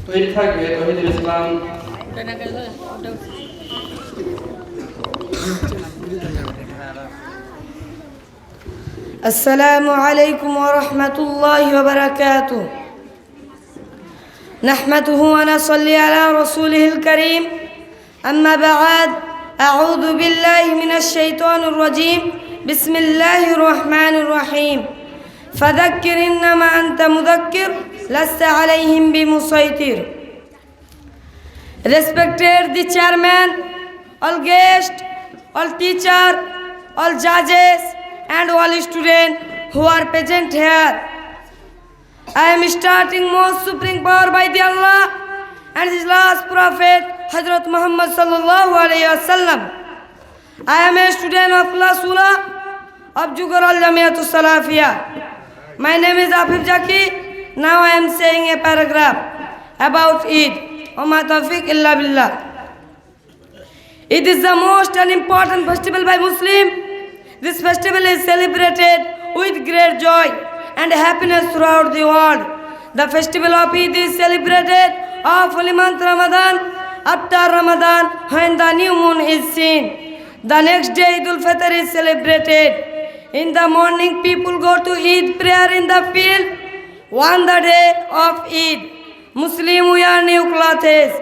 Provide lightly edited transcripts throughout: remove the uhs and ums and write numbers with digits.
তৈরি থাকবে তৌহিদুল ইসলাম। السلام عليكم ورحمة الله وبركاته. نحمده ونصلي على رسوله الكريم. أما بعد، أعوذ بالله من الشيطان الرجيم. بسم الله الرحمن الرحيم. فذكر إنما أنت مذكر لست عليهم بمسيطر. Respected the chairman, all guests, all teachers, all judges, and all students who are present here. I am starting most supreme power by the Allah and His last prophet Hazrat Muhammad sallallahu alaihi wasallam. I am a student of Class Ula of Jugar Al Jamiatul Salafiyah. My name is Afif Jaki. Now I am saying a paragraph about Eid. Wama tawfiq illa billah. It is the most important festival by Muslim. This festival is celebrated with great joy and happiness throughout the world. The festival of Eid is celebrated of holy month Ramadan. After Ramadan, when the new moon is seen, the next day Eid al-Fitr is celebrated. In the morning, people go to Eid prayer in the field. On the day of Eid, Muslims wear new clothes.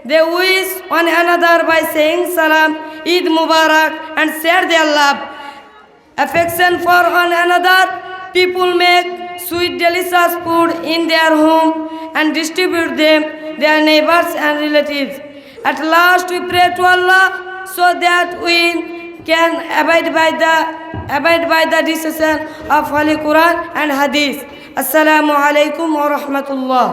They wish one another by saying Salam, Eid Mubarak, and share their love, affection for one another. People make sweet, delicious food in their home and distribute them their neighbors and relatives. At last, we pray to Allah so that we can abide by the decision of Holy Quran and Hadith. Assalamu alaikum wa rahmatullah.